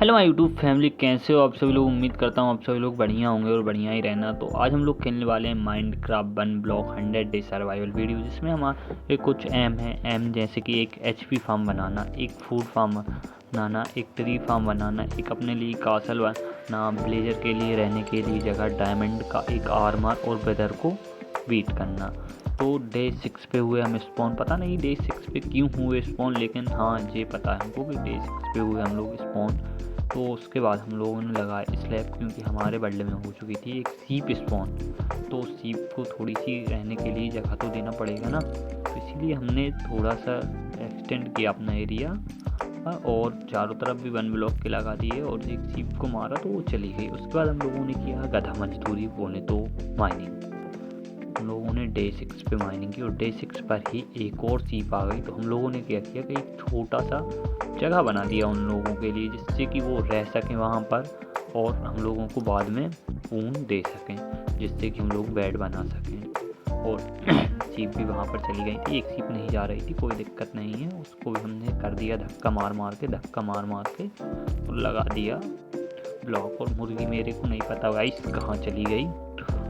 Hello my YouTube family, कैसे हो आप सभी लोग। उम्मीद करता हूँ आप सभी लोग बढ़िया होंगे और बढ़िया ही रहना। तो आज हम लोग खेलने वाले हैं Minecraft 1 block 100 day survival video, जिसमें हमारे कुछ एम है। एम जैसे कि एक एचपी फार्म बनाना, एक फूड फार्म बनाना, एक ट्री फार्म बनाना, एक अपने लिए कासल बनाना, ब्लेजर के लिए रहने के लिए जगह, डायमंड का एक आर्मर और वेदर को बीट करना। तो डे 6 पे हुए हम स्पॉन। पता नहीं डे 6 पे क्यों हुए स्पॉन, लेकिन हाँ ये पता है हमको कि डे 6 पे हुए हम लोग स्पॉन। तो उसके बाद हम लोगों ने लगाया स्लैब, क्योंकि हमारे बल्ले में हो चुकी थी एक सीप स्पॉन। तो सीप को थोड़ी सी रहने के लिए जगह तो देना पड़ेगा ना, तो इसीलिए हमने थोड़ा सा एक्सटेंड किया अपना एरिया और चारों तरफ भी 1 ब्लॉक के लगा दिए और एक सीप को मारा तो वो चली गई। उसके बाद हम लोगों ने किया गधा मजदूरी, बोले तो माइनिंग। हम लोगों ने डे 6 पे माइनिंग की और डे 6 पर ही एक और सीप आ गई। तो हम लोगों ने क्या किया कि एक छोटा सा जगह बना दिया उन लोगों के लिए, जिससे कि वो रह सकें वहाँ पर और हम लोगों को बाद में ऊन दे सकें, जिससे कि हम लोग बेड बना सकें। और सीप भी वहाँ पर चली गई थी, एक सीप नहीं जा रही थी, कोई दिक्कत नहीं है। उसको भी हमने कर दिया धक्का मार मार के और लगा दिया ब्लॉक। और मुर्गी मेरे को नहीं पता गाइस कहाँ चली गई।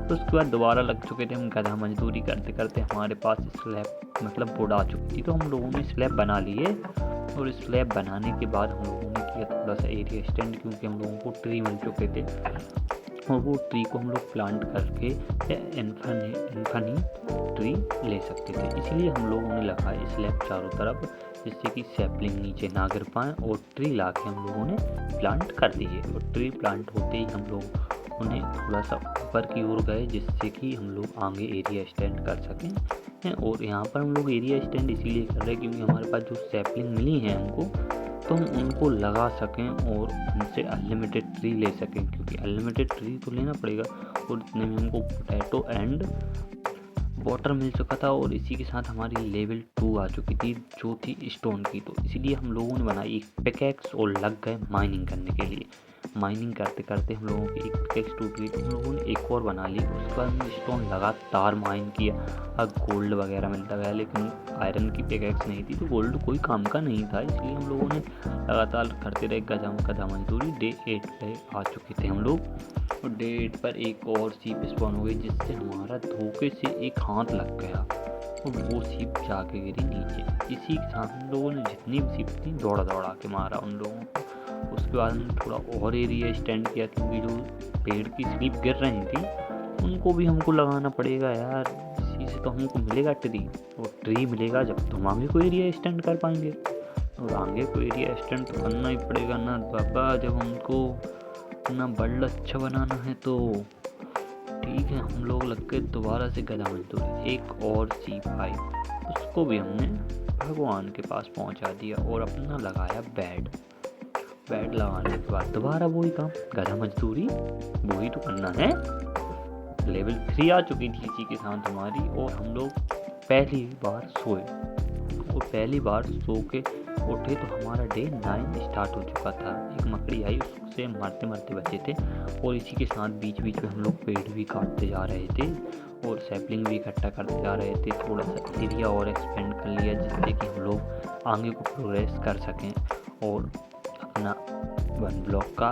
तो उसके बाद दोबारा लग चुके थे हम गधा मजदूरी करते करते। हमारे पास स्लैब मतलब वुड आ चुकी थी, तो हम लोगों ने स्लैब बना लिए। और स्लैब बनाने के बाद हम लोगों ने किया थोड़ा सा एरिया एक्सटेंड, क्योंकि हम लोगों को ट्री मिल चुके थे और वो ट्री को हम लोग प्लांट करके इन्फनी ट्री ले सकते थे। इसलिए हम लोगों ने लगाया स्लैब चारों तरफ, जिससे कि सैपलिंग नीचे ना गिर पाए। और ट्री ला के हम लोगों ने प्लांट कर दिए। और ट्री प्लांट होते ही हम लोग उन्हें थोड़ा सा ऊपर की ओर गए, जिससे कि हम लोग आगे एरिया एक्सटेंड कर सकें। और यहाँ पर हम लोग एरिया एक्सटेंड इसीलिए कर रहे हैं क्योंकि हमारे पास जो सैपलिंग मिली है हमको, तो हम उनको लगा सकें और उनसे अनलिमिटेड ट्री ले सकें, क्योंकि अनलिमिटेड ट्री तो लेना पड़ेगा। और इतने में हमको पोटैटो एंड वाटर मिल चुका था और इसी के साथ हमारी लेवल 2 आ चुकी थी, जो थी स्टोन की। तो इसीलिए हम लोगों ने बनाई एक पिकैक्स और लग गए माइनिंग करने के लिए। माइनिंग करते करते हम लोगों की एक पिकैक्स टूट गई, तो हम लोगों ने एक और बना ली। उसके बाद हमने स्टोन लगातार माइन किया। अब गोल्ड वगैरह मिलता गया, लेकिन आयरन की पिकैक्स नहीं थी, तो गोल्ड कोई काम का नहीं था। इसलिए हम लोगों ने लगातार करते रहे गधा मजदूरी। डे 8 पे आ चुके थे हम लोग और डे 8 पर एक और सीप स्पॉन हो गई, जिससे हमारा धोखे से एक हाथ लग गया और वो सीप जाके गिरी नीचे। इसी के साथ हम लोगों ने जितनी भी सीप थी दौड़ा के मारा उन लोगों को। उसके बाद हमने थोड़ा और एरिया एक्सटेंड किया, क्योंकि जो पेड़ की स्लीप गिर रही थी उनको भी हमको लगाना पड़ेगा यार। इसी से तो हमको मिलेगा ट्री, और ट्री मिलेगा जब तो हम आगे को एरिया एक्सटेंड कर पाएंगे। और आगे को एरिया एक्सटेंड तो करना ही पड़ेगा ना बाबा, जब हमको अपना वर्ल्ड अच्छा बनाना है। तो ठीक है, हम लोग लग के दोबारा से गधा मजदूर। एक और सीप आई, उसको भी हमने भगवान के पास पहुंचा दिया और अपना लगाया बेड लगाने के बाद दोबारा वही काम, गधा मजदूरी वही तो करना है। लेवल 3 आ चुकी थी इसी के साथ हमारी, और हम लोग पहली बार सोए और पहली बार सो के उठे तो हमारा डे 9 स्टार्ट हो चुका था। एक मकड़ी आई, उससे मरते बचे थे। और इसी के साथ बीच में हम लोग पेड़ भी काटते जा रहे थे और सैपलिंग भी इकट्ठा करते जा रहे थे। थोड़ा सा एरिया और एक्सपेंड कर लिया, जिससे कि हम लोग आगे को प्रोग्रेस कर सकें और अपना 1 ब्लॉक का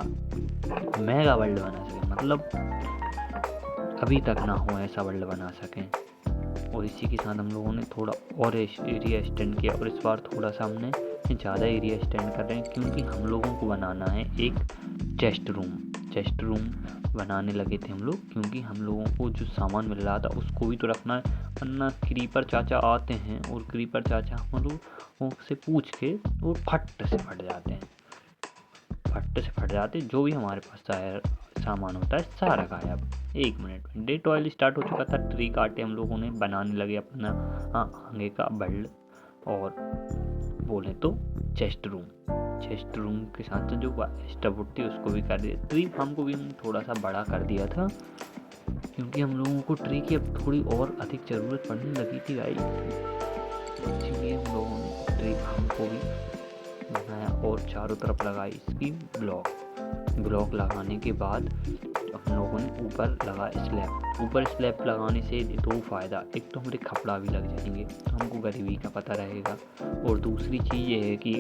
मेगा वर्ल्ड बना सकें, मतलब अभी तक ना हो ऐसा वर्ल्ड बना सकें। और इसी के साथ हम लोगों ने थोड़ा और एरिया एक्सटेंड किया, और इस बार थोड़ा सा हमने ज़्यादा एरिया एक्सटेंड कर रहे हैं, क्योंकि हम लोगों को बनाना है एक चेस्ट रूम बनाने लगे थे हम लोग, क्योंकि हम लोगों को जो सामान मिल रहा था उसको भी तो रखना है। वरना क्रीपर चाचा आते हैं और क्रीपर चाचा हम लोगों से पूछ के वो फट से फट जाते जो भी हमारे पास सामान होता है सारा गायब 1 मिनट में। डे 12 स्टार्ट हो चुका था। ट्री काटे हम लोगों ने, बनाने लगे अपना आगे का वर्ल्ड। और बोले तो चेस्ट रूम के साथ तो जो स्टब थी उसको भी कर दिया। ट्री फार्म को भी हम थोड़ा सा बड़ा कर दिया था, क्योंकि हम लोगों को ट्री की अब थोड़ी और अधिक ज़रूरत पड़ने लगी थी गाइस। इसलिए हम लोगों ने ट्री फार्म को भी बनाया और चारों तरफ लगाई इसकी ब्लॉक लगाने के बाद हम लोगों ने ऊपर लगाया स्लैब लगाने से 2 फ़ायदा। एक तो हमारे कपड़ा भी लग जाएंगे, तो हमको गरीबी का पता रहेगा। और दूसरी चीज़ ये है कि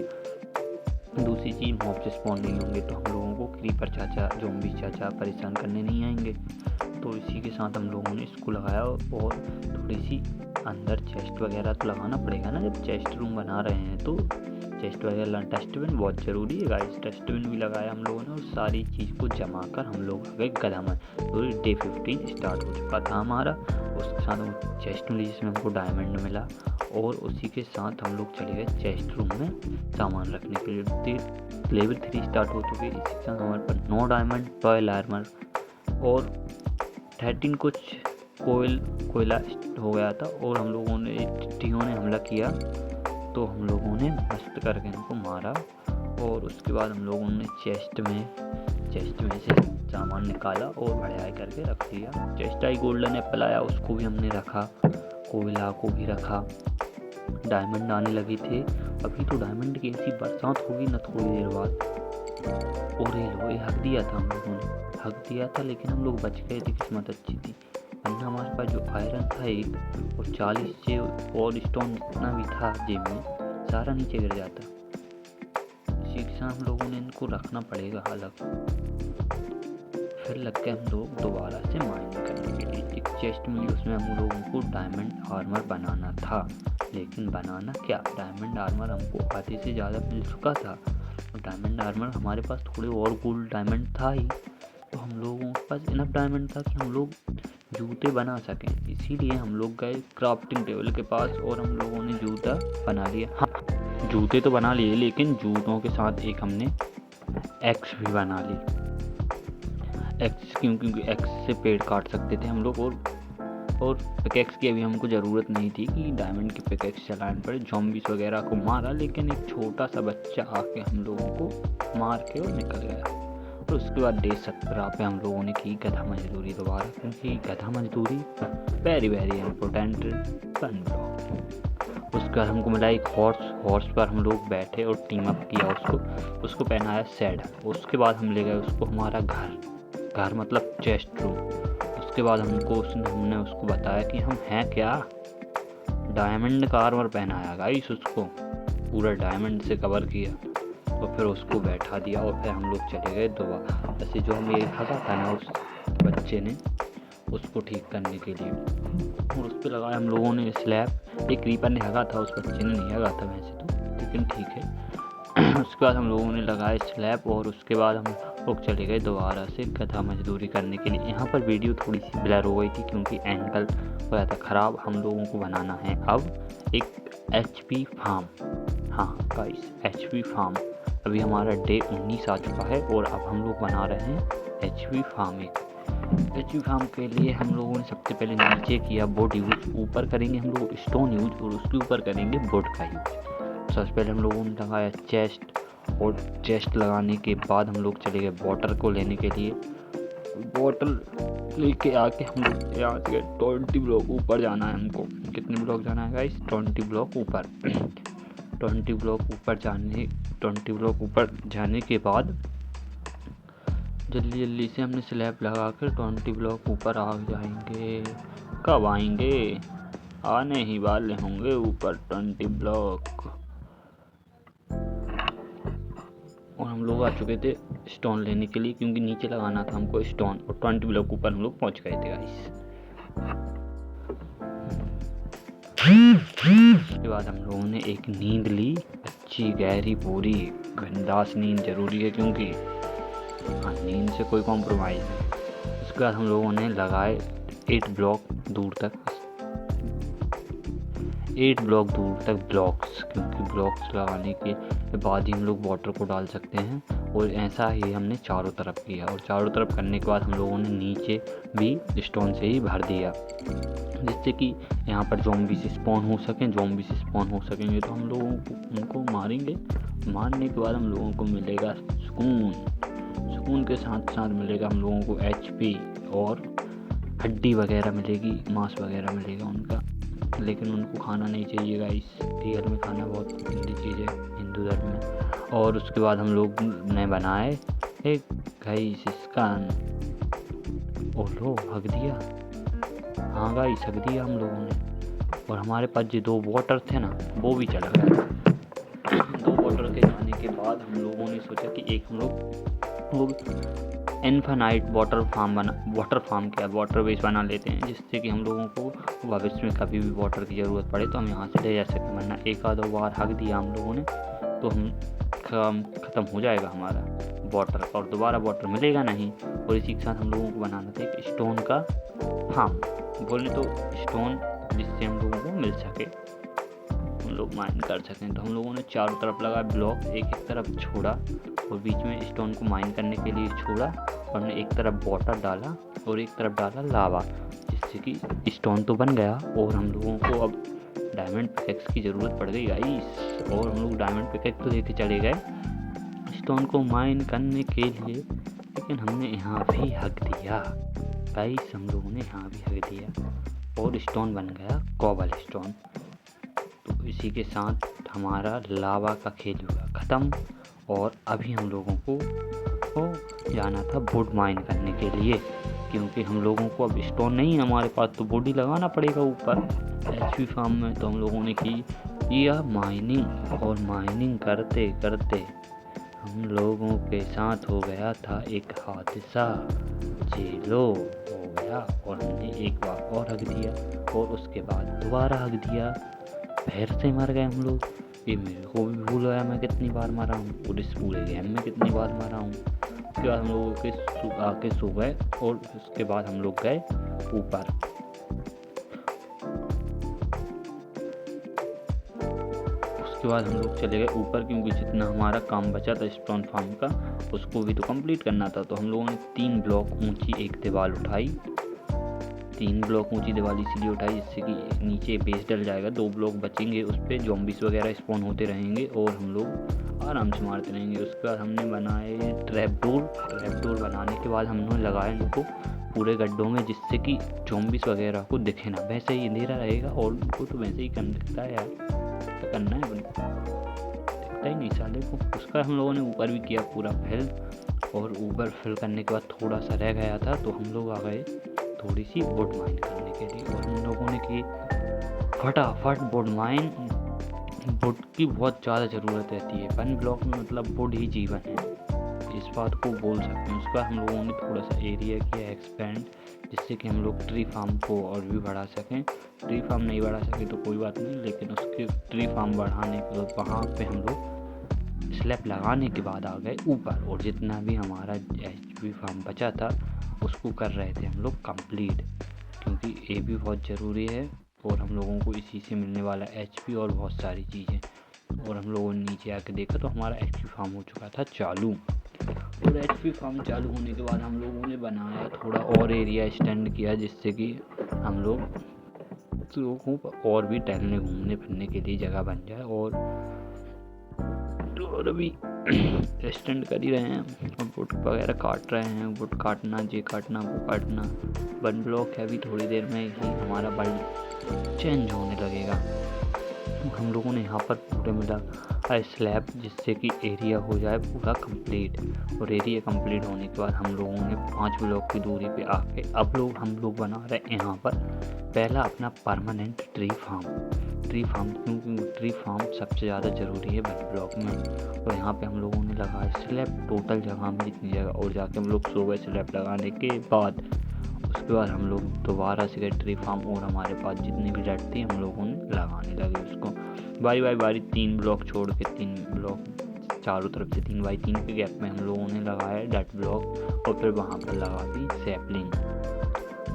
दूसरी चीज़ मॉब से स्पॉन नहीं होंगे तो हम लोगों को क्रीपर चाचा, ज़ॉम्बी चाचा परेशान करने नहीं आएंगे। तो इसी के साथ हम लोगों ने इसको लगाया और थोड़ी सी अंदर चेस्ट वगैरह तो लगाना पड़ेगा ना, जब चेस्ट रूम बना रहे हैं तो चेस्ट वगैरह। डस्टबिन बहुत ज़रूरी है गाइस, डस्टबिन भी लगाया हम लोगों ने और सारी चीज़ को जमा कर हम लोग आ गए गदामन। तो डे 15 स्टार्ट हो चुका था हमारा। उसके साथ हम चेस्ट मिली जिसमें हमको डायमंड मिला और उसी के साथ हम लोग चले गए चेस्ट रूम में सामान रखने के लिए। लेवल 3 स्टार्ट हो चुके। इसी के साथ हमारे पास 9 डायमंड, 12 आर्मर और 13 कुछ कोयला हो गया था। और हम लोगों ने टिड्डियों ने हमला किया तो हम लोगों ने मस्त करके इनको मारा। और उसके बाद हम लोगों ने चेस्ट में से सामान निकाला और बढ़िया करके रख दिया। चेस्ट आई गोल्डन एप्पल आया, उसको भी हमने रखा, कोयला को भी रखा। डायमंड आने लगे थे, अभी तो डायमंड की ऐसी बरसात होगी ना थोड़ी देर बाद। और ये लो, ये हक दिया था हम लोगों ने, हक दिया था लेकिन हम लोग बच गए थे, किस्मत अच्छी थी। वरना हमारे पास जो आयरन था एक और 40 से और स्टोन जितना भी था जेब में सारा नीचे गिर जाता। इसी के साथ हम लोगों ने इनको रखना पड़ेगा अलग। फिर लग गए हम लोग दोबारा से माइनिंग करने के लिए। एक चेस्ट मिली, उसमें हम लोगों को डायमंड आर्मर बनाना था, लेकिन बनाना क्या, डायमंड आर्मर हमको आधे से ज़्यादा मिल चुका था। और डायमंड आर्मर हमारे पास थोड़े और गोल्ड डायमंड था ही, तो हम लोगों के पास इनफ डायमंड था कि हम लोग जूते बना सकें। इसीलिए हम लोग गए क्राफ्टिंग टेबल के पास और हम लोगों ने जूता बना लिया। हाँ, जूते तो बना लिए लेकिन जूतों के साथ एक हमने एक्स भी बना ली। एक्स क्योंकि एक्स से पेड़ काट सकते थे हम लोग। और पिकैक्स की अभी हमको ज़रूरत नहीं थी कि डायमंड की पिकैक्स चलाने पड़े। ज़ॉम्बीज़ वगैरह को मारा, लेकिन एक छोटा सा बच्चा आके हम लोगों को मार के और निकल गया। तो उसके बाद डे 17 पे हम लोगों ने की गधा मजदूरी दोबारा, क्योंकि गधा मजदूरी वेरी इम्पोर्टेंट बन ब्लॉक। उसके बाद हमको मिला एक हॉर्स पर हम लोग बैठे और टीम अप किया, उसको पहनाया सैडल। उसके बाद हम ले गए उसको हमारा घर मतलब चेस्ट रूम। उसके बाद हमने उसको बताया कि हम हैं क्या, डायमंड का आर्मर पहनाया गाइस, उसको पूरा डायमंड से कवर किया और फिर उसको बैठा दिया। और फिर हम लोग चले गए दोबारा, जैसे जो हमें हगा था ना उस बच्चे ने, उसको ठीक करने के लिए। और उस पर लगाया हम लोगों ने स्लैब। एक क्रीपर ने हगा था, उस बच्चे ने नहीं हगा था वैसे तो, लेकिन ठीक है। उसके बाद हम लोगों ने लगाया स्लैब और उसके बाद हम लोग चले गए दोबारा से गधा मजदूरी करने के लिए। यहाँ पर वीडियो थोड़ी सी ब्लर हो गई थी क्योंकि एंगल हो गया था ख़राब। हम लोगों को बनाना है अब एक HP फार्म। हाँ गाइस, HP फार्म। अभी हमारा डे 19 आ चुका है और अब हम लोग बना रहे हैं HP फार्म। HP फार्म के लिए हम लोगों ने सबसे पहले नीचे किया वुड यूज, ऊपर करेंगे हम लोग स्टोन यूज और उसके ऊपर करेंगे वुड का यूज। सबसे पहले हम लोगों ने लगाया चेस्ट, और चेस्ट लगाने के बाद हम लोग चले गए वाटर को लेने के लिए। बॉटल लेके आके हम लोग यहाँ से 20 ब्लॉक ऊपर जाना है हमको। कितने ब्लॉक जाना है गाइस? 20 ब्लॉक ऊपर। 20 ब्लॉक ऊपर जाने के बाद जल्दी से हमने स्लैब लगा कर 20 ब्लॉक ऊपर आ जाएंगे। कब आएंगे? आने ही वाले होंगे ऊपर 20 ब्लॉक। और हम लोग आ चुके थे स्टोन लेने के लिए, क्योंकि नीचे लगाना था हमको स्टोन। और 20 ब्लॉक ऊपर हम लोग पहुंच गए थे गाइस। उसके बाद हम लोगों ने एक नींद ली, अच्छी गहरी पूरी बिंदास नींद जरूरी है, क्योंकि नींद से कोई कॉम्प्रोमाइज़ नहीं। उसके बाद हम लोगों ने लगाए 8 ब्लॉक दूर तक ब्लॉक्स, क्योंकि ब्लॉक्स लगाने के बाद ही हम लोग वाटर को डाल सकते हैं। और ऐसा ही हमने चारों तरफ किया, और चारों तरफ करने के बाद हम लोगों ने नीचे भी स्टोन से ही भर दिया, जिससे कि यहाँ पर ज़ॉम्बी से स्पॉन हो सकेंगे तो हम लोगों को उनको मारेंगे। मारने के बाद हम लोगों को मिलेगा सुकून के साथ मिलेगा हम लोगों को HP और हड्डी वगैरह मिलेगी, मांस वगैरह मिलेगा उनका। लेकिन उनको खाना नहीं चाहिए गाइस, रियल में खाना बहुत गंदी चीज़ है हिंदू धर्म में। और उसके बाद हम लोग ने बनाए एक गाइस इसका ओलो हक दिया। हाँ गाइस, हक दिया हम लोगों ने। और हमारे पास जो 2 वाटर थे ना, वो भी चला गया। 2 वाटर के जाने के बाद हम लोगों ने सोचा कि एक हम लोग इन्फिनाइट वाटर वाटर बेस बना लेते हैं, जिससे कि हम लोगों को भविष्य में कभी भी वाटर की ज़रूरत पड़े तो हम यहाँ से ले जा सकें। वरना एक आधा बार हक दिया हम लोगों ने तो हम ख़त्म हो जाएगा हमारा वाटर और दोबारा वाटर मिलेगा नहीं। और इसी के साथ हम लोगों को बनाना था एक स्टोन का फार्म, बोले तो स्टोन जिससे हम लोगों को मिल सके, हम लोग माइन कर सकें। तो हम लोगों ने चारों तरफ लगा ब्लॉक, एक तरफ छोड़ा और बीच में स्टोन को माइन करने के लिए छोड़ा, और हमने एक तरफ वाटर डाला और एक तरफ डाला लावा, जिससे कि स्टोन तो बन गया। और हम लोगों को अब डायमंड पिकैक्स की ज़रूरत पड़ गई गाइस, और हम लोग डायमंड पिकैक्स तो लेके चले गए स्टोन को माइन करने के लिए, लेकिन हमने यहाँ भी हक दिया गाइस, हम लोगों ने यहाँ भी हक दिया और स्टोन बन गया कोबल स्टोन। तो इसी के साथ हमारा लावा का खेल हुआ ख़त्म। और अभी हम लोगों को जाना था वुड माइन करने के लिए, क्योंकि हम लोगों को अब स्टोन नहीं है हमारे पास, तो वुड ही लगाना पड़ेगा ऊपर एचपी फार्म में। तो हम लोगों ने की यह माइनिंग, और माइनिंग करते करते हम लोगों के साथ हो गया था एक हादसा, जेलो हो गया। और हमने एक बार और हक दिया और उसके बाद दोबारा हक दिया, फिर से मर गए हम लोग। ये मेरे को भी भूल गया मैं कितनी बार मरा हूँ और इस पूरे गेम में कितनी बार मरा हूँ। उसके बाद हम लोगों के आके सो गए और उसके बाद हम लोग गए ऊपर। उसके बाद हम लोग चले गए ऊपर, क्योंकि जितना हमारा काम बचा था स्टोन फार्म का उसको भी तो कंप्लीट करना था। तो हम लोगों ने 3 ब्लॉक ऊंची एक दीवार उठाई, 3 ब्लॉक ऊंची दीवार इसलिए उठाई जिससे कि नीचे बेस डल जाएगा, 2 ब्लॉक बचेंगे, उस पर जॉम्बिस वगैरह स्पॉन होते रहेंगे और हम लोग आराम से मारते रहेंगे। उसके बाद हमने बनाए ट्रैप डोर बनाने के बाद हमने लगाए इनको पूरे गड्ढों में, जिससे कि जॉम्बिस वगैरह को दिखे ना, वैसे ही अंधेरा रहेगा और उनको तो वैसे ही कम दिखता है यार, क्या करना है दिखता ही नहीं साले को। उसका हम लोगों ने ऊपर भी किया पूरा फिल, और ऊपर फिल करने के बाद थोड़ा सा रह गया था तो हम लोग आ गए थोड़ी सी वुड माइन करने के लिए। और हम लोगों ने की फटाफट वुड माइन। वुड की बहुत ज़्यादा ज़रूरत रहती है वन ब्लॉक में, मतलब वुड ही जीवन है, इस बात को बोल सकते हैं। उसके बाद हम लोगों ने थोड़ा सा एरिया किया एक्सपेंड, जिससे कि हम लोग ट्री फार्म को और भी बढ़ा सकें। ट्री फार्म नहीं बढ़ा सके तो कोई बात नहीं, लेकिन उसके ट्री फार्म बढ़ाने के बाद वहाँ पे हम लोग स्लैब लगाने के बाद आ गए ऊपर, और जितना भी हमारा एचपी फार्म बचा था उसको कर रहे थे हम लोग कंप्लीट, क्योंकि ये भी बहुत ज़रूरी है और हम लोगों को इसी से मिलने वाला एचपी और बहुत सारी चीज़ें। और हम लोगों ने नीचे आके देखा तो हमारा एचपी फार्म हो चुका था चालू। और एचपी फार्म चालू होने के बाद हम लोगों ने बनाया थोड़ा और एरिया एक्सटेंड किया, जिससे कि हम लोगों को और भी टहलने घूमने फिरने के लिए जगह बन जाए। और अभी एक्सटेंड कर ही रहे हैं, वुड वगैरह काट रहे हैं, वुड काटना, ये काटना, वो काटना। 1 ब्लॉक है, अभी थोड़ी देर में ही हमारा वर्ल्ड चेंज होने लगेगा। हम लोगों ने यहाँ पर पूरे मिला स्लैब, जिससे कि एरिया हो जाए पूरा कंप्लीट। और एरिया कंप्लीट होने के बाद हम लोगों ने 5 ब्लॉक की दूरी पे आके अब हम लोग बना रहे हैं यहाँ पर पहला अपना परमानेंट ट्री फार्म, क्योंकि ट्री फार्म सबसे ज़्यादा ज़रूरी है वन ब्लॉक में। और यहाँ पे हम लोगों ने लगाया स्लैब टोटल जगह में जितनी जगह, और जाके हम लोग सो गए स्लैब लगाने के बाद। उसके बाद हम लोग दोबारा से गए ट्री फार्म, और हमारे पास जितनी भी डट थी हम लोगों ने लगाने लगे उसको बारी 3 ब्लॉक छोड़ के 3 ब्लॉक चारों तरफ से 3 बाई 3 के गैप में हम लोगों ने लगाया डट ब्लॉक, और फिर वहाँ पर लगा दी सैपलिंग।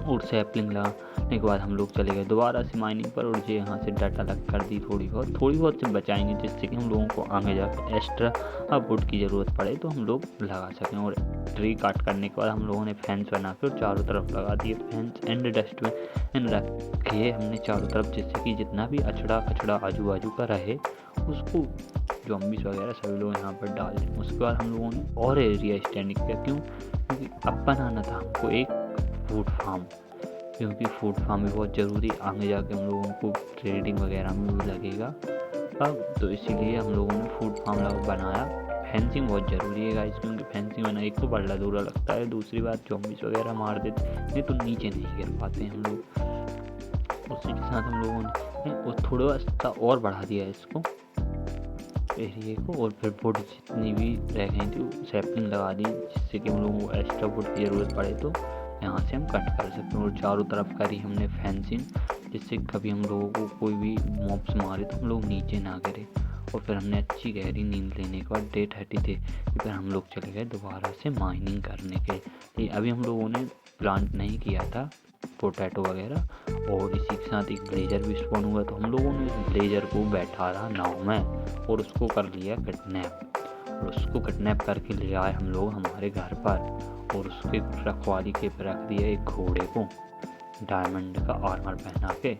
और सैपलिंग लगाने के बाद हम लोग चले गए दोबारा से माइनिंग पर, और ये यहाँ से डट अलग कर दी थोड़ी बहुत से बचाएंगे, जिससे कि हम लोगों को आगे जाकर एक्स्ट्रा वुड की ज़रूरत पड़े तो हम लोग लगा सकें। और ट्री काट करने के बाद हम लोगों ने फेंस बना कर चारों तरफ लगा दिए, फेंस एंड डस्टबिन रखे हमने चारों तरफ, जिससे कि जितना भी अछड़ा आजू बाजू का रहे उसको जॉम्बिस वगैरह सभी लोग यहाँ पर डाल दें। उसके बाद हम लोगों ने और एरिया स्टैंड किया, क्योंकि अब बनाना था हमको एक फूड फार्म, क्योंकि फूड फार्म भी बहुत ज़रूरी, आगे जाके हम लोगों को ट्रेडिंग वगैरह में भी लगेगा अब, तो इसीलिए हम लोगों ने फूड फार्म बनाया। फेंसिंग बहुत ज़रूरी है गाइस, क्योंकि फेंसिंग बना एक तो बड़ा दूरा लगता है, दूसरी बात जॉम्बिस वगैरह मार देते नहीं तो नीचे नहीं गिर पाते हम लोग। उसी के साथ हम लोगों ने थोड़ा सा और बढ़ा दिया इसको, एरिए को, और फिर वुड जितनी भी रह गई थी सैपलिंग लगा दी, जिससे कि हम लोगों को एक्स्ट्रा वुड की ज़रूरत पड़े तो यहाँ से हम कट कर सकते हैं। और चारों तरफ करी हमने फेंसिंग, जिससे कभी हम लोगों को कोई भी मॉब्स मारे तो हम लोग नीचे ना गिरे। और फिर हमने अच्छी गहरी नींद लेने के बाद डे 30 थे, फिर हम लोग चले गए दोबारा से माइनिंग करने के लिए। अभी हम लोगों ने प्लांट नहीं किया था पोटैटो वगैरह, और इसी के साथ एक ब्लेजर भी स्पॉन हुआ, तो हम लोगों ने उस ब्लेजर को बैठा रहा नाव में और उसको कर लिया किडनैप, और उसको किडनैप करके ले आए हम लोग हमारे घर पर, और उसके रखवाली के पर रख दिया एक घोड़े को डायमंड का आर्मर पहना के।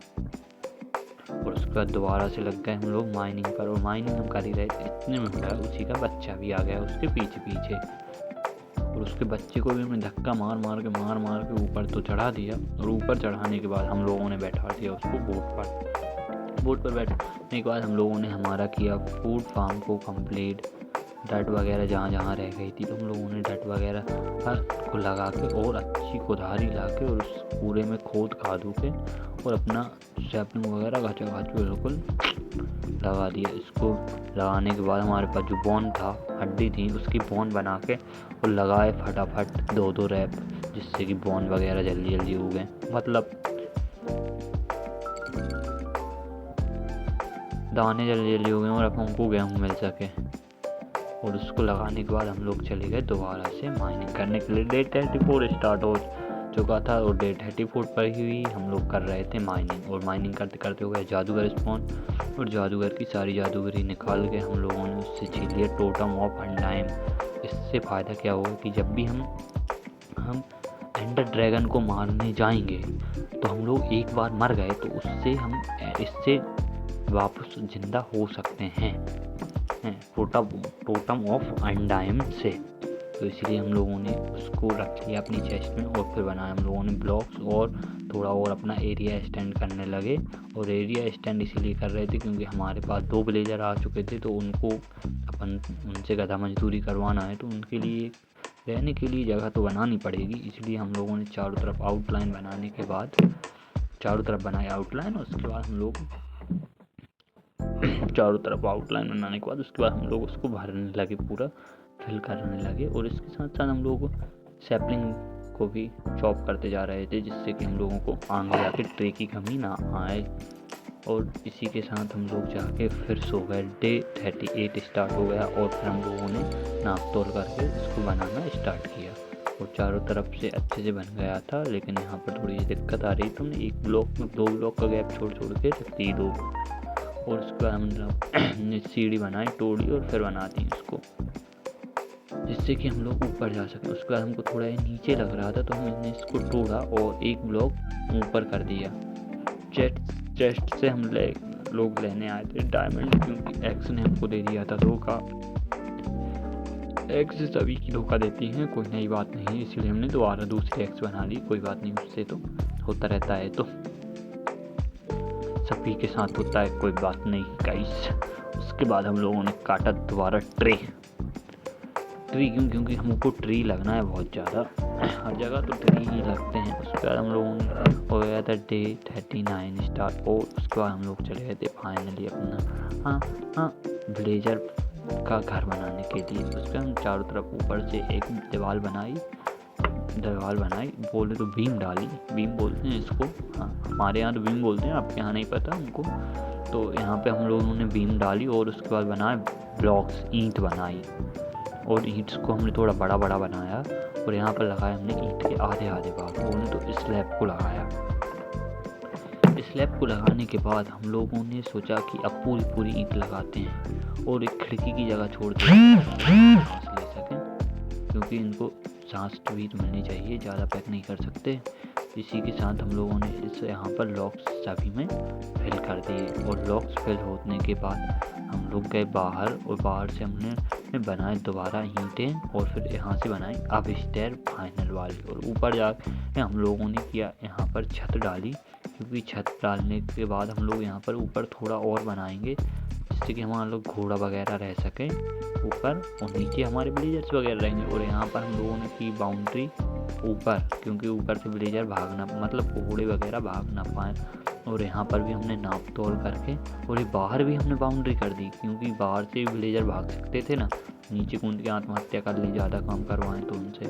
और उसके बाद दोबारा से लग गए हम लोग माइनिंग पर, और माइनिंग हम कर ही रहे थे, इतने में उसी का बच्चा भी आ गया उसके पीछे पीछे, और उसके बच्चे को भी हमने धक्का मार मार के ऊपर तो चढ़ा दिया। और ऊपर चढ़ाने के बाद हम लोगों ने बैठा दिया उसको बोट पर बैठने के बाद हम लोगों ने हमारा किया फूड फार्म को कंप्लीट। डट वगैरह जहाँ रह गई थी तो हम लोगों ने डट वगैरह को लगा के और अच्छी कुदारी ला के और उस पूरे में खोद खादू के और अपना सैपलिंग वगैरह घाचा बिल्कुल लगा दिया। इसको लगाने के बाद हमारे पास जो बोन था, हड्डी थी, उसकी बोन बना के और लगाए फटाफट 2-2 रैप, जिससे कि बोन वगैरह जल्दी जल्दी हो गए, मतलब दाने जल्दी जल्दी हो गए और अब हमको गेहूँ मिल सके। और उसको लगाने के बाद हम लोग चले गए दोबारा से माइनिंग करने के लिए। डे 34 स्टार्ट हो चुका था और डे 34 पर ही हम लोग कर रहे थे माइनिंग, और माइनिंग करते करते हो गया जादूगर स्पॉन, और जादूगर की सारी जादूगरी निकाल के हम लोगों ने उससे छीन लिया टोटम ऑफ अनटाइम। इससे फ़ायदा क्या होगा कि जब भी हम एंडर ड्रैगन को मारने जाएंगे तो हम लोग एक बार मर गए तो उससे हम इससे वापस जिंदा हो सकते हैं टोटम ऑफ अनडाइम से। तो इसलिए हम लोगों ने उसको रख लिया अपनी चेस्ट में, और फिर बनाया हम लोगों ने ब्लॉक्स और थोड़ा और अपना एरिया एक्सटेंड करने लगे। और एरिया एक्सटेंड इसीलिए कर रहे थे क्योंकि हमारे पास 2 विलेजर आ चुके थे, तो उनको अपन उनसे गधा मजदूरी करवाना है, तो उनके लिए रहने के लिए जगह तो बनानी पड़ेगी। इसलिए हम लोगों ने चारों तरफ आउटलाइन बनाने के बाद चारों तरफ बनाए आउटलाइन, उसके बाद हम लोग चारों तरफ आउटलाइन बनाने के बाद उसके बाद हम लोग उसको भरने लगे, पूरा फिल करने लगे। और इसके साथ साथ हम लोग सैपलिंग को भी चॉप करते जा रहे थे, जिससे कि हम लोगों को आगे जाके ट्री की कमी ना आए। और इसी के साथ हम लोग जाके फिर सो गए। डे 38 स्टार्ट हो गया और फिर हम लोगों ने नाप तोल करके इसको बनाना स्टार्ट किया, और चारों तरफ से अच्छे से बन गया था। लेकिन यहाँ पर थोड़ी दिक्कत आ रही, तो हमने एक ब्लॉक में 2 ब्लॉक का गैप छोड़ के रख दी 2, और उसके बाद हमने सीढ़ी बनाई, तोड़ी और फिर बना दी इसको, जिससे कि हम लोग ऊपर जा सकें। उसके बाद हमको थोड़ा नीचे लग रहा था तो हमने इसको तोड़ा और एक ब्लॉक ऊपर कर दिया। चेस्ट से हम लोग लेने आए थे डायमंड, क्योंकि एक्स ने हमको दे दिया था धोखा। एक्स सभी की धोखा देती हैं, कोई नई बात नहीं, इसलिए हमने दोबारा दूसरी एक्स बना ली। कोई बात नहीं, उससे तो होता रहता है, तो सभी के साथ होता है, कोई बात नहीं गाइस। उसके बाद हम लोगों ने काटा दोबारा ट्री क्योंकि हमको ट्री लगना है बहुत ज़्यादा, हर जगह तो ट्री ही लगते हैं। उसके बाद हम लोगों ने हो गया था डे 39 स्टार्ट, और उसके बाद हम लोग चले गए थे फाइनली अपना विलेजर का घर बनाने के लिए। उसके हम चारों तरफ ऊपर से एक दीवार बनाई, बोले तो बीम डाली, बीम बोलते हैं इसको, हाँ हमारे यहाँ तो बीम बोलते हैं, आपके यहाँ नहीं पता हमको। तो यहाँ पे हम लोगों ने बीम डाली और उसके बाद बनाए ब्लॉक्स, ईंट बनाई, और ईंट्स को हमने थोड़ा बड़ा बनाया, और यहाँ पर लगाया हमने ईंट के आधे भाग, बोले तो स्लैब को लगाया। स्लैब को लगाने के बाद हम लोगों ने सोचा कि अब पूरी ईंट लगाते हैं और एक खिड़की की जगह छोड़ दें सांस ले सकें, क्योंकि इनको सांस भी तो मिलनी चाहिए, ज़्यादा पैक नहीं कर सकते। इसी के साथ हम लोगों ने इस यहाँ पर लॉक्स सभी में फिल कर दिए, और लॉक्स फिल होने के बाद हम लोग गए बाहर, और बाहर से हमने बनाए दोबारा ईंटें, और फिर यहाँ से बनाई अब स्टेयर फाइनल वाली। और ऊपर जाके हम लोगों ने किया यहाँ पर छत डाली, क्योंकि छत डालने के बाद हम लोग यहाँ पर ऊपर थोड़ा और बनाएंगे, जिससे कि हमारे लोग घोड़ा वगैरह रह सके ऊपर, और नीचे हमारे विलेजर्स वगैरह रहेंगे। और यहाँ पर हम लोगों ने की बाउंड्री ऊपर, क्योंकि ऊपर से विलेजर भागना, मतलब घोड़े वगैरह भाग ना पाए, और यहाँ पर भी हमने नाप तोल करके, और ये बाहर भी हमने बाउंड्री कर दी क्योंकि बाहर से विलेजर भाग सकते थे ना, नीचे कूद के आत्महत्या कर ली ज़्यादा काम करवाएं तो उनसे।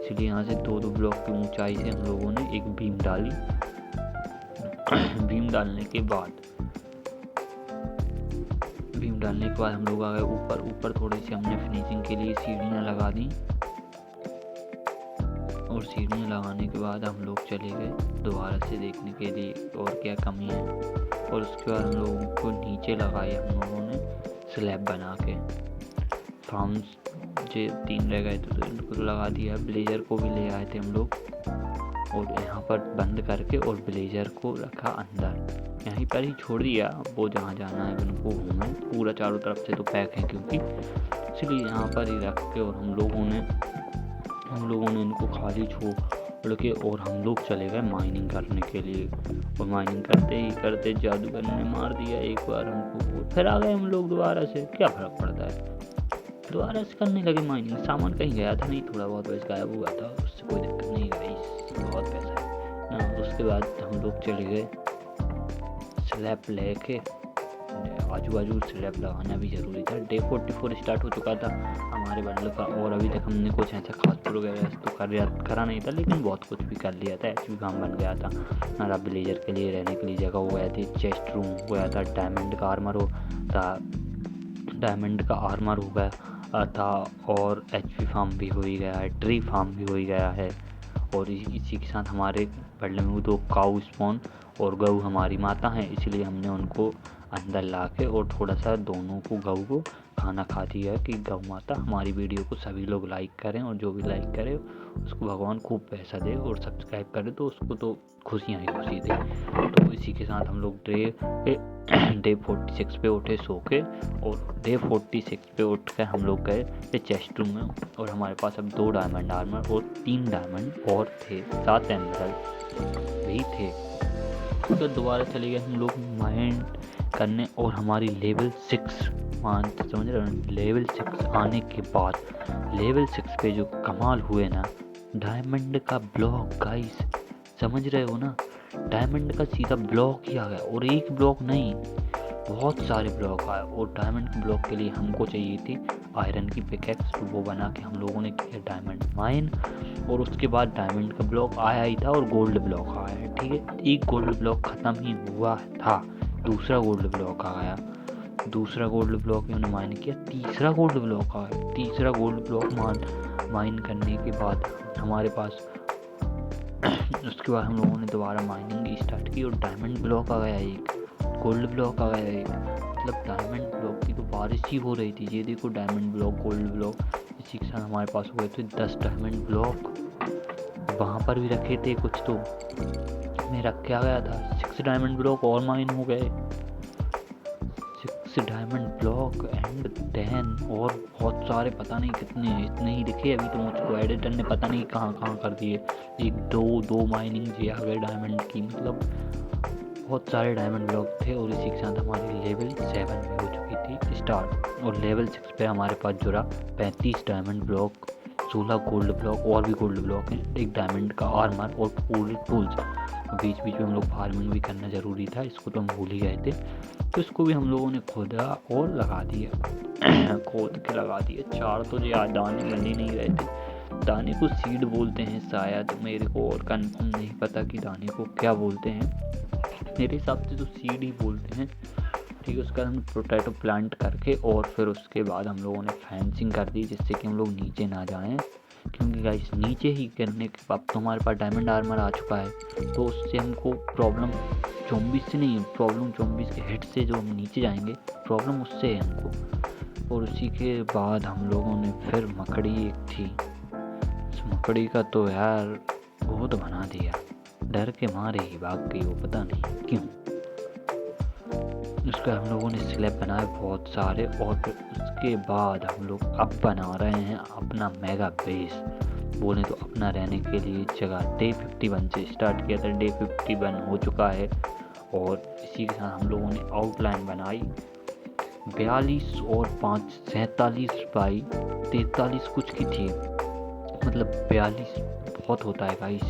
इसलिए यहाँ से 2-2 ब्लॉक की ऊंचाई से हम लोगों ने एक बीम डाली। बीम डालने के बाद हम लोग आ गए ऊपर थोड़ी सी हमने फिनिशिंग के लिए सीढ़ियाँ लगा दी, और सीढ़ियाँ लगाने के बाद हम लोग चले गए दोबारा से देखने के लिए और क्या कमी है। और उसके बाद हम लोगों को नीचे लगाए हम लोगों ने स्लैब बना के। फार्म्स जो 3 रह गए थे तो इनको लगा दिया। ब्लेजर को भी ले आए थे हम लोग और यहाँ पर बंद करके, और ब्लेजर को रखा अंदर, यहीं पर ही छोड़ दिया। वो जहाँ जाना है उनको घूमें, पूरा चारों तरफ से तो पैक है क्योंकि, इसलिए यहाँ पर ही रख के और हम लोगों ने इनको खाली छोड़ के और हम लोग चले गए माइनिंग करने के लिए। और माइनिंग करते जादूगर ने मार दिया एक बार हमको, फिर आ गए हम लोग दोबारा से। क्या फ़र्क पड़ता है, दोबारा से करने लगे माइनिंग। सामान कहीं गया था नहीं, थोड़ा बहुत बस गायब हुआ था, उससे कोई दिक्कत नहीं गई, बहुत पैसा है ना। उसके बाद हम लोग चले गए स्लैब लेके, आजू बाजू स्लैब लगाना भी ज़रूरी था। डे 44 स्टार्ट हो चुका था हमारे बंडल का, और अभी तक हमने कुछ ऐसा खास प्रोग्रेस तो करा नहीं था, लेकिन बहुत कुछ भी कर लिया था। एचपी काम बन गया था हमारा, विलेजर के लिए रहने के लिए जगह हो गया थी, चेस्ट रूम हो गया था, डायमंड का आर्मर हो गया था, और एचपी फार्म भी हो ही गया है, ट्री फार्म भी हो ही गया है। और इसी के साथ हमारे बंडल में 2 काऊ स्पॉन, और गऊ हमारी माता हैं, इसलिए हमने उनको अंदर ला के और थोड़ा सा दोनों को गऊ को खाना खा दिया कि गौ माता हमारी वीडियो को सभी लोग लाइक करें, और जो भी लाइक करे उसको भगवान खूब पैसा दे, और सब्सक्राइब करे तो उसको तो खुशियाँ ही खुशी दे। तो इसी के साथ हम लोग डे 46 पे उठे सो के, और डे 46 पे उठ कर हम लोग गए चेस्ट रूम में, और हमारे पास अब 2 डायमंड आर्मर और 3 डायमंड और थे, 7 एमरल्ड भी थे। तो दोबारा चले गए हम लोग माइंड करने, और हमारी लेवल 6 समझ रहे हो, लेवल 6 आने के बाद लेवल 6 पे जो कमाल हुए ना, डायमंड का ब्लॉक गाइस, समझ रहे हो ना, डायमंड का सीधा ब्लॉक ही आ गया, और एक ब्लॉक नहीं बहुत सारे ब्लॉक आए। और डायमंड के ब्लॉक के लिए हमको चाहिए थी आयरन की पिकैक्स, वो बना के हम लोगों ने किया डायमंड माइन। और उसके बाद डायमंड का ब्लॉक आया ही था, और गोल्ड ब्लॉक आया है, ठीक है। एक गोल्ड ब्लॉक ख़त्म ही हुआ था, दूसरा गोल्ड ब्लॉक आ गया, दूसरा गोल्ड ब्लॉक हमने माइन किया, तीसरा गोल्ड ब्लॉक आया। तीसरा गोल्ड ब्लॉक माइन करने के बाद हमारे पास उसके बाद हम लोगों ने दोबारा माइनिंग स्टार्ट की, और डायमंड ब्लॉक आ गया एक, गोल्ड ब्लॉक आ गया एक, मतलब डायमंड ब्लॉक की तो बारिश ही हो रही थी। ये देखो डायमंड ब्लॉक, गोल्ड ब्लॉक, इसी के साथ हमारे पास हुए थे 10 डायमंड ब्लॉक। वहाँ पर भी रखे थे कुछ, तो में रख के आ गया था 6 डायमंड ब्लॉक और माइन हो गए, 6 डायमंड ब्लॉक एंड 10 और बहुत सारे, पता नहीं कितने, इतने ही दिखे अभी तो मुझको, एडिटर ने पता नहीं कहाँ कर दिए। एक दो माइनिंग जी आ गए डायमंड की, मतलब बहुत सारे डायमंड ब्लॉक थे। और इसी के साथ हमारी लेवल 7 भी हो चुकी थी स्टार्ट, और लेवल 6 पे हमारे पास जुड़ा 35 डायमंड ब्लॉक, 16 गोल्ड ब्लॉक, और भी गोल्ड ब्लॉक हैं, एक डायमंड का आर्मर और पूरे टूल्स। बीच में हम लोग फार्मिंग भी करना ज़रूरी था, इसको तो हम भूल ही गए थे, तो इसको भी हम लोगों ने खोदा और लगा दिया खोद के लगा दिया। 4 तो यार दाने बन ही नहीं रहे थे, दाने को सीड बोलते हैं शायद, मेरे को और कंफर्म नहीं पता कि दाने को क्या बोलते हैं, मेरे हिसाब से तो सीड ही बोलते हैं, ठीक है। उसका हम पोटैटो प्लांट करके, और फिर उसके बाद हम लोगों ने फेंसिंग कर दी, जिससे कि हम लोग नीचे ना जाएं, क्योंकि गाइस नीचे ही करने के बाद तो हमारे पास डायमंड आर्मर आ चुका है, तो उससे हमको प्रॉब्लम ज़ॉम्बीज़ से नहीं है, प्रॉब्लम ज़ॉम्बीज़ के हिट से जो हम नीचे जाएंगे, प्रॉब्लम उससे है हमको। और उसी के बाद हम लोगों ने फिर मकड़ी एक थी, उस मकड़ी का तो यार बहुत बना दिया, डर के मारे ही भाग गई वो, पता नहीं क्यों। उसका हम लोगों ने स्लैब बनाए बहुत सारे, और फिर उसके बाद हम लोग अब बना रहे हैं अपना मेगा बेस, बोले तो अपना रहने के लिए जगह। डे 51 से स्टार्ट किया था, डे 51 हो चुका है, और इसी के साथ हम लोगों ने आउटलाइन बनाई 42 और 5 47 बाई 43 कुछ की थी, मतलब 42 बहुत होता है गाइस,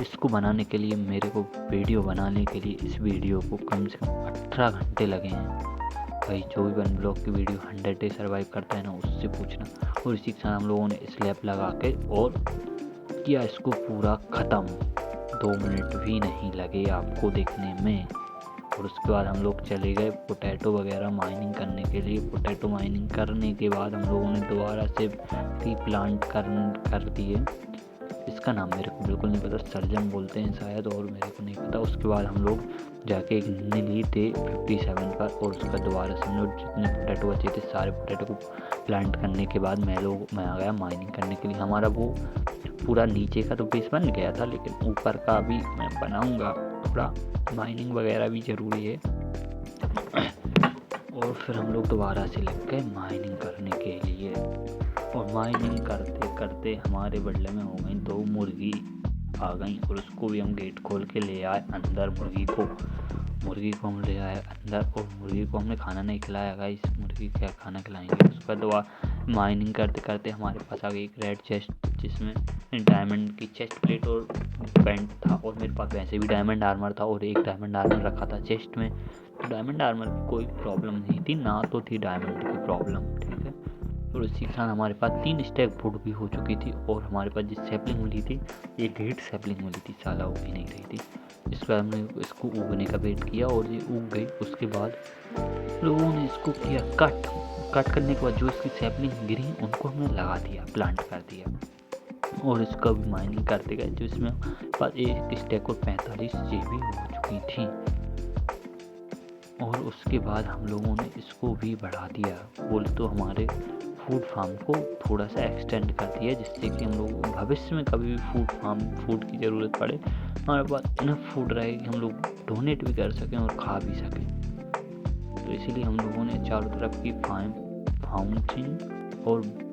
इसको बनाने के लिए मेरे को वीडियो बनाने के लिए इस वीडियो को कम से कम 18 घंटे लगे हैं भाई। जो भी वन ब्लॉक की वीडियो 100 डे सर्वाइव करता है ना, उससे पूछना। और इसी के साथ हम लोगों ने स्लैब लगा के और किया इसको पूरा ख़त्म। 2 मिनट भी नहीं लगे आपको देखने में। और उसके बाद हम लोग चले गए पोटैटो वगैरह माइनिंग करने के लिए। पोटैटो माइनिंग करने के बाद हम लोगों ने दोबारा से रीप्लांट कर दिए। इसका नाम मेरे को बिल्कुल नहीं पता, सर्जम बोलते हैं शायद, और मेरे को नहीं पता। उसके बाद हम लोग जाके एक नीली थे 57 पर, और उसका दोबारा से हम लोग जितने पोटैटो बचे थे सारे पोटैटो को प्लांट करने के बाद मैं आ गया माइनिंग करने के लिए। हमारा वो पूरा नीचे का तो बेस बन गया था, लेकिन ऊपर का भी मैं बनाऊँगा। थोड़ा माइनिंग वगैरह भी ज़रूरी है। और फिर हम लोग दोबारा से लग गए माइनिंग करने के लिए। और माइनिंग करते करते हमारे बदले में हो गई 2 मुर्गी आ गई, और उसको भी हम गेट खोल के ले आए अंदर। मुर्गी को हम ले आए अंदर, और मुर्गी को हमने खाना नहीं खिलाया गाइस। मुर्गी क्या खाना खिलाएंगे। उसका दोबारा माइनिंग करते करते हमारे पास आ गई एक रेड चेस्ट, जिसमें डायमंड की चेस्ट प्लेट और पेंट था। और मेरे पास वैसे भी डायमंड आर्मर था, और एक डायमंड आर्मर रखा था चेस्ट में। तो डायमंड आर्मर की कोई प्रॉब्लम नहीं थी, ना तो थी डायमंड की प्रॉब्लम, ठीक है। और इसी के साथ हमारे पास 3 स्टैक वुड भी हो चुकी थी। और हमारे पास जिस सैपलिंग मिली थी, ये ग्रेट सैपलिंग मिली थी, साला उग ही नहीं रही थी। इस पर हमने इसको उगने का वेट किया, और ये उग गई। उसके बाद लोगों ने इसको किया कट करने के बाद जो इसकी सैपलिंग गिरी उनको हमने लगा दिया, प्लांट कर दिया। और इसका भी माइनिंग करते गए, जो इसमें पास एक स्टैक और 45 GB हो चुकी थी। और उसके बाद हम लोगों ने इसको भी बढ़ा दिया, बोले तो हमारे फूड फार्म को थोड़ा सा एक्सटेंड कर दिया, जिससे कि हम लोग भविष्य में कभी भी फूड की ज़रूरत पड़े, हमारे पास इनफ फूड रहे कि हम लोग डोनेट भी कर सकें और खा भी सकें। तो इसीलिए हम लोगों ने चारों तरफ की फाउंचिंग और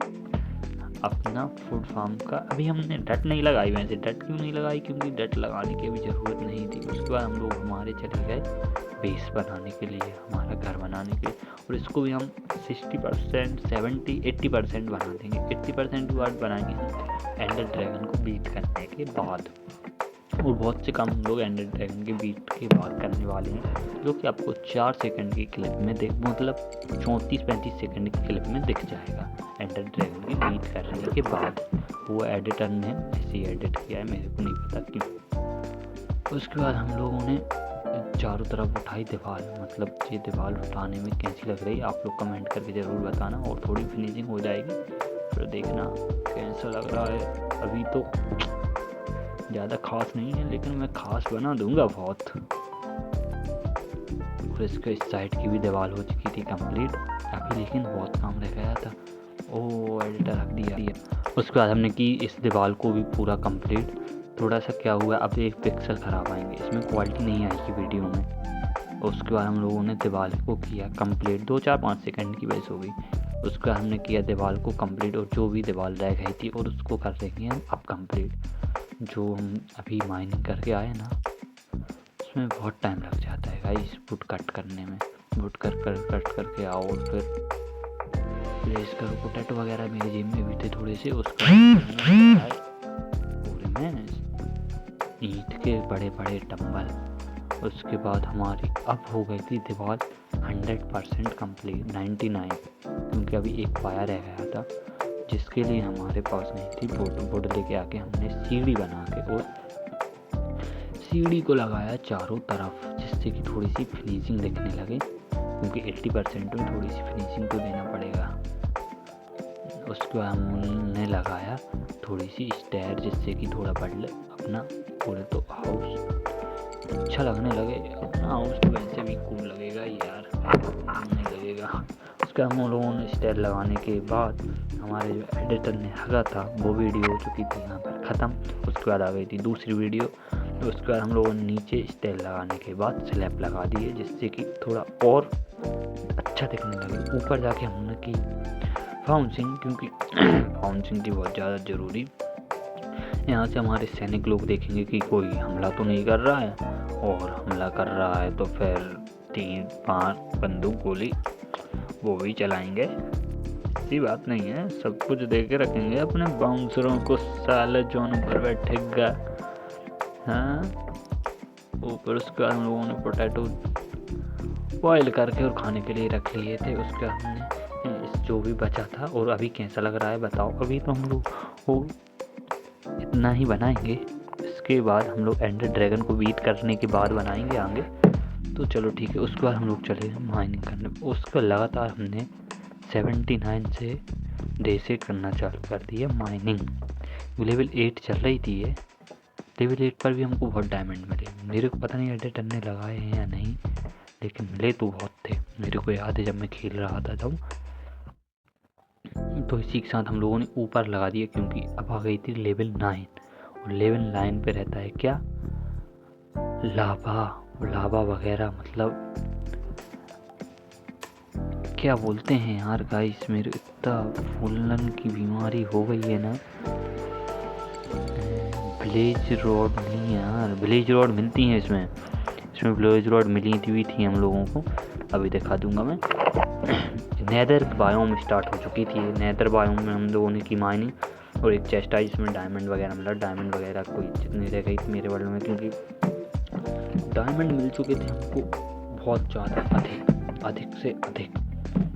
अपना फूड फार्म का अभी हमने डट नहीं लगाई। वैसे डट क्यों नहीं लगाई, क्योंकि डट लगाने की अभी ज़रूरत नहीं थी। उसके बाद हम लोग हमारे चले गए बेस बनाने के लिए, हमारा घर बनाने के लिए। और इसको भी हम 60%, 70, 80% बना देंगे। 80% के बाद बनाएंगे हम एंडर ड्रैगन को बीट करने के बाद। और बहुत से काम हम लोग एंडर ड्रैगन के बीट के बाद करने वाले हैं, जो कि आपको 4 सेकंड की क्लिप में मतलब 34-35 सेकंड की क्लिप में दिख जाएगा। एंडर ड्रैगन की बीट करने के बाद वो एडिटर ने ऐसे ही एडिट किया है, मेरे को नहीं पता क्यों। उसके बाद हम लोगों ने चारों तरफ उठाई दीवार। मतलब ये दीवार उठाने में कैसी लग रही, आप लोग कमेंट करके ज़रूर बताना। और थोड़ी फिनिशिंग हो जाएगी फिर देखना कैसा लग रहा है। अभी तो ज़्यादा खास नहीं है, लेकिन मैं खास बना दूंगा बहुत। और इसके इस साइड की भी दीवार हो चुकी थी कंप्लीट अभी, लेकिन बहुत काम रह गया था। ओ एडिटर रख दिया। उसके बाद हमने की इस दीवार को भी पूरा कंप्लीट। थोड़ा सा क्या हुआ, अब एक पिक्सल ख़राब आएंगे, इसमें क्वालिटी नहीं आएगी वीडियो में। उसके बाद हम लोगों ने दीवार को किया कंप्लीट। 2-4-5 सेकंड की वजह हो गई। उसके बाद हमने किया दीवार को कंप्लीट, और जो भी दीवार रह गई थी और उसको कर देंगे हम अब कंप्लीट। जो हम अभी माइनिंग करके आए ना, उसमें बहुत टाइम लग जाता है गाइस वुड कट करने में। वुड कट करके आओ, और फिर प्लेस करो। पोटैटो वगैरह मेरे जेब में भी थे थोड़े से, उसका पूरे में ईंट के बड़े बड़े डंबल। उसके बाद हमारी अब हो गई थी दीवार 100% कंप्लीट, 99, क्योंकि अभी एक पाया रह गया था जिसके लिए हमारे पास नहीं थी। बोर्ड लेके आके हमने सीढ़ी बना के और सीढ़ी को लगाया चारों तरफ, जिससे कि थोड़ी सी फिनिशिंग दिखने लगे, क्योंकि 80% में थोड़ी सी फिनिशिंग तो देना पड़ेगा। उसके बाद हमने लगाया थोड़ी सी स्टेयर, जिससे कि थोड़ा बढ़ अपना पूरे तो हाउस अच्छा लगने लगे। अपना हाउस तो वैसे भी कूल लगेगा यार, नहीं लगेगा। उसके हम लोगों ने स्टेयर लगाने के बाद हमारे जो एडिटर ने हगा था वो वीडियो हो चुकी थी यहाँ पर ख़त्म। उसके बाद आ गई थी दूसरी वीडियो। तो उसके बाद हम लोगों ने नीचे स्टेयर लगाने के बाद स्लैब लगा दिए, जिससे कि थोड़ा और अच्छा दिखने लगे। ऊपर जाके हमने की फाउंसिंग, क्योंकि फाउंसिंग की बहुत ज़्यादा ज़रूरी। यहाँ से हमारे सैनिक लोग देखेंगे कि कोई हमला तो नहीं कर रहा है, और हमला कर रहा है तो फिर 3-5 बंदूक गोली वो भी चलाएंगे। ऐसी बात नहीं है, सब कुछ दे के रखेंगे अपने बाउंसरों को। साले जोन पर बैठेगा हाँ, ऊपर उसके बाद हम लोगों ने पोटैटो बॉयल करके और खाने के लिए रख लिए थे। उसके बाद हमने जो भी बचा था, और अभी कैसा लग रहा है बताओ। अभी तो हम लोग इतना ही बनाएंगे, इसके बाद हम लोग एंडर ड्रैगन को बीट करने के बाद बनाएंगे आगे। तो चलो ठीक है। उसके बाद हम लोग चले माइनिंग करने। उसका लगातार हमने 79 से डे से करना चालू कर दिया माइनिंग। लेवल 8 चल रही थी ये। लेवल 8 पर भी हमको बहुत डायमंड मिले। मेरे को पता नहीं एडिटर ने लगाए हैं या नहीं, लेकिन मिले तो बहुत थे। मेरे को याद है जब मैं खेल रहा था तब। तो इसी के साथ हम लोगों ने ऊपर लगा दिया, क्योंकि अब आ गई थी लेवल 9। और लेवल 9 पे रहता है क्या, लावा वगैरह, मतलब क्या बोलते हैं यार गाइस, मेरे इतना फूलन की बीमारी हो गई है ना। ब्लेज रॉड नहीं यार, ब्लेज रॉड मिलती हैं इसमें ब्लेज रॉड मिली थी हम लोगों को। अभी दिखा दूंगा मैं। नेदर बायोम स्टार्ट हो चुकी थी। नेदर बायोम में हम लोगों ने की माइनिंग, और एक चेस्ट आई जिसमें डायमंड वगैरह मिला। डायमंड वगैरह कोई जितनी रह गई थी मेरे वर्ल्ड में, क्योंकि डायमंड मिल चुके थे हमको बहुत ज़्यादा, अधिक से अधिक।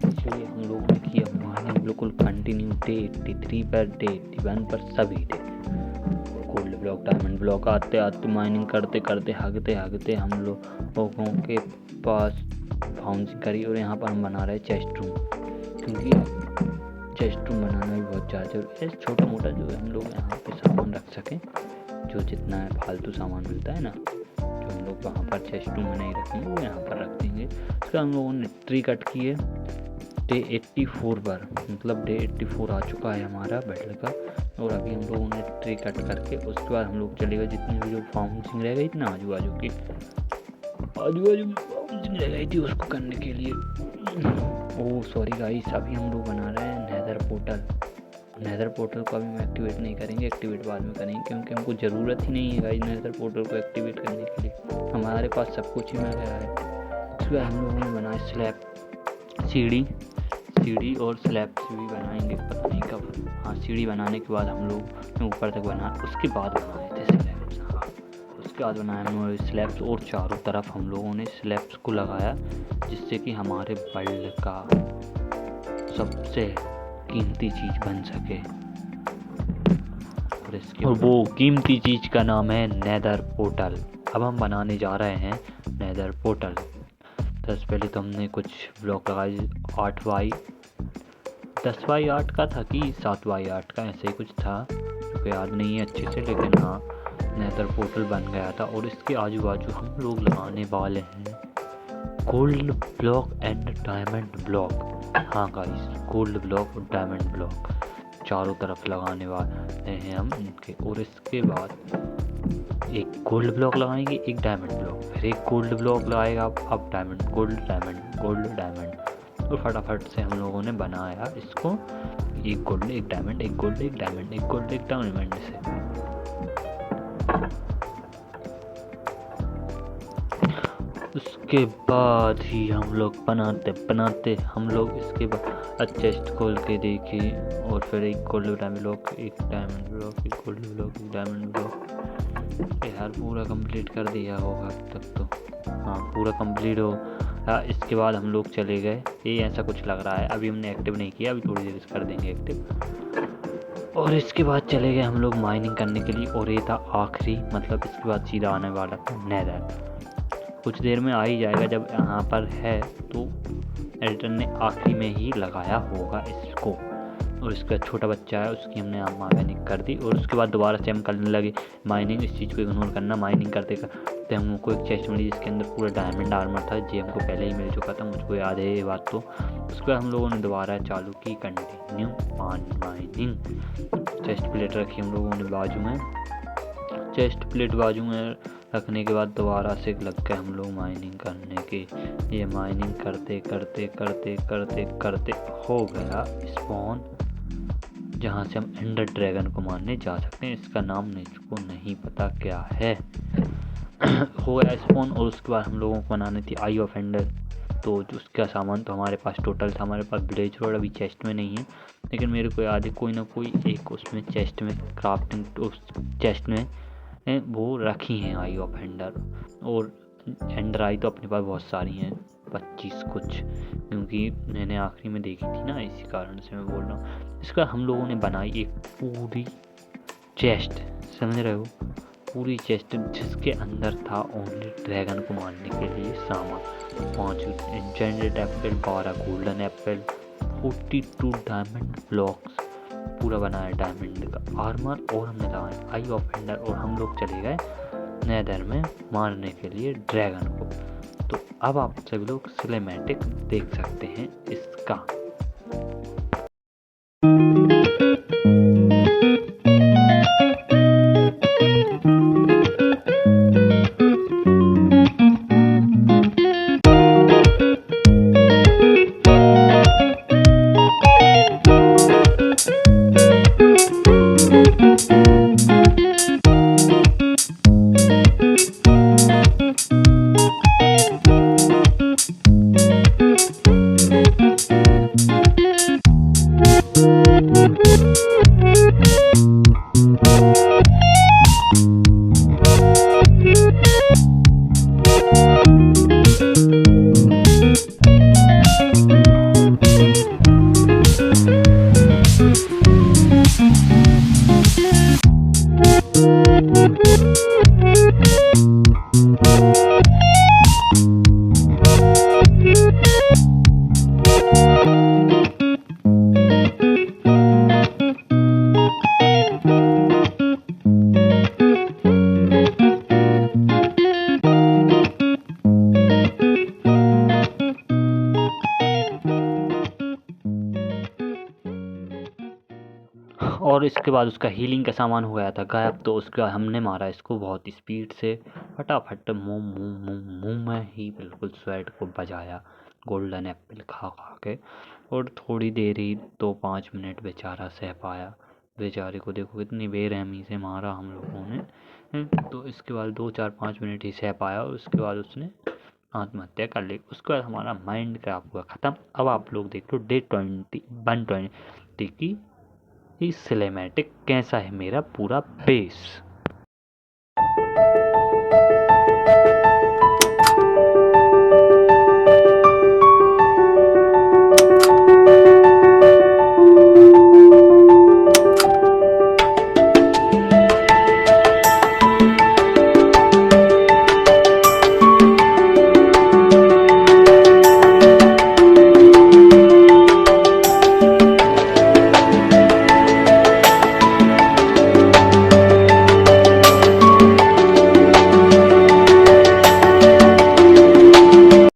इसलिए हम लोगों ने किया माइनिंग बिल्कुल कंटिन्यू। डे 83 पर, डे 81 पर, सभी day gold block diamond block आते आते माइनिंग करते करते हागते हम लोगों के पास फाउंडिंग करी। और यहाँ पर हम बना रहे चेस्ट रूम, क्योंकि चेस्ट रूम बनाना भी बहुत ज़्यादा जरूरी है। छोटा मोटा जो है हम लोग यहाँ पे सामान रख सकें, जो जितना है फालतू सामान मिलता है ना, जो हम लोग वहाँ पर चेस्ट रूम में नहीं रखेंगे वो यहाँ पर रख देंगे। उसका हम लोगों ने ट्री कट की है डे 84 पर, मतलब डे 84 आ चुका है हमारा बैटल का। और अभी हम लोगों ने ट्री कट करके उसके बाद हम लोग चले गए जितनी भी जो फाउंडिंग रह गई थी ना आजू बाजू की फाउंडिंग रह गई थी उसको करने के लिए। ओह सॉरी गाइस, अभी हम लोग बना रहे हैं नेदर पोर्टल। नेदर पोर्टल को अभी हम एक्टिवेट नहीं करेंगे, एक्टिवेट बाद में करेंगे, क्योंकि हमको ज़रूरत ही नहीं है गाइस नेदर पोर्टल को एक्टिवेट करने के लिए। हमारे पास सब कुछ ही मिल गया है। उसके बाद हम लोगों ने बनाया स्लैब, सीढ़ी और स्लैब्स भी बनाएंगे, पता नहीं कब। हाँ, सीढ़ी बनाने के बाद हम लोग ऊपर तक बना, उसके बाद बनाए थे स्लैब्स। हाँ, उसके बाद बनाए हमने स्लैब्स, और चारों तरफ हम लोगों ने स्लैब्स को लगाया, जिससे कि हमारे वर्ल्ड का सबसे कीमती चीज़ बन सके। और वो कीमती चीज़ का नाम है नेदर पोर्टल। अब हम बनाने जा रहे हैं नेदर पोर्टल। सबसे पहले तो हमने कुछ ब्लॉक लगाए 10x8 का था कि 7x8 का, ऐसे ही कुछ था, क्योंकि याद नहीं है अच्छे से, लेकिन हाँ नेदर पोर्टल बन गया था। और इसके आजू बाजू हम लोग लगाने वाले हैं gold block and diamond block. हाँ गाइस, गोल्ड ब्लॉक और डायमंड ब्लॉक चारों तरफ लगाने वाले हैं हम इनके। और इसके बाद एक गोल्ड ब्लॉक लगाएंगे, एक डायमंड ब्लॉक, फिर एक गोल्ड ब्लॉक लगाएगा, अब डायमंड, गोल्ड डायमंड। और फटाफट से हम लोगों ने बनाया इसको, एक गोल्ड एक डायमंड, एक गोल्ड एक डायमंड, एक गोल्ड एक डायमंड से। उसके बाद ही हम लोग बनाते हम लोग इसके बाद चेस्ट खोल के देखे, और फिर एक गोल्ड डायमंड ब्लॉक, एक डायमंड ब्लॉक, एक गोल्ड ब्लॉक, एक डायमंड ब्लॉक। यार पूरा कंप्लीट कर दिया होगा अब तक तो। हाँ, पूरा कंप्लीट हो। इसके बाद हम लोग चले गए, ये ऐसा कुछ लग रहा है, अभी हमने एक्टिव नहीं किया, अभी थोड़ी देर से कर देंगे एक्टिव। और इसके बाद चले गए हम लोग माइनिंग करने के लिए, और ये था आखिरी, मतलब इसके बाद सीधा आने वाला था नेदर। कुछ देर में आ ही जाएगा, जब यहाँ पर है तो एडिटर ने आखिरी में ही लगाया होगा इसको। और इसका छोटा बच्चा है, उसकी हमने माइनिंग कर दी। और उसके बाद दोबारा से हम करने लगे माइनिंग। इस चीज़ को इग्नोर करना, माइनिंग करते करते हमको एक चेस्ट मिली जिसके अंदर पूरा डायमंड आर्मर था, जो हमको पहले ही मिल चुका था, मुझको याद है ये बात। तो उसके बाद हम लोगों ने दोबारा चालू की कंटिन्यू माइनिंग। चेस्ट प्लेट रखी हम लोगों ने बाजू में, चेस्ट प्लेट बाजू में रखने के बाद दोबारा से लग गए हम लोग माइनिंग करने के। ये माइनिंग करते करते करते करते करते हो गया स्पॉन, जहाँ से हम एंडर ड्रैगन को मारने जा सकते हैं। इसका नाम मुझको नहीं पता क्या है। हो गया स्पॉन। और उसके बाद हम लोगों को बनानी थी आई ऑफ एंडर। तो उसका सामान तो हमारे पास टोटल था, हमारे पास ब्लेज रोड अभी चेस्ट में नहीं है, लेकिन मेरे को याद है कोई ना कोई एक उसमें चेस्ट में क्राफ्टिंग, उस चेस्ट में वो रखी हैं आई ऑफ एंडर, और एंडर आई तो अपने पास बहुत सारी हैं, 25 कुछ, क्योंकि मैंने आखिरी में देखी थी ना, इसी कारण से मैं बोल रहा हूँ। इसका हम लोगों ने बनाई एक पूरी चेस्ट, समझ रहे हो, पूरी चेस्ट, जिसके अंदर था ओनली ड्रैगन को मारने के लिए सामान। 5 enchanted Apple, 12 golden Apple, 42 diamond blocks, पूरा बनाया डायमंड का आर्मर, और हमने लगाया आई ऑफ एंडर, और हम लोग चले गए नेदर में मारने के लिए ड्रैगन को। तो अब आप सभी लोग सिनेमैटिक देख सकते हैं इसका। और इसके बाद उसका हीलिंग का सामान हो गया था गायब, तो उसका हमने मारा इसको बहुत स्पीड से, फटाफट मुंह मुंह मुंह मुंह में ही बिल्कुल स्वेट को बजाया गोल्डन एप्पल खा खा के। और थोड़ी देर ही 2-5 मिनट बेचारा सह पाया, बेचारे को देखो कितनी बेरहमी से मारा हम लोगों ने। तो इसके बाद 2-4-5 मिनट ही सह पाया, और उसके बाद उसने आत्महत्या कर ली। उसके बाद हमारा माइंड क्रैफ्ट हुआ ख़त्म। अब आप लोग देख लो डे 120 की सिनेमैटिक कैसा है मेरा पूरा बेस।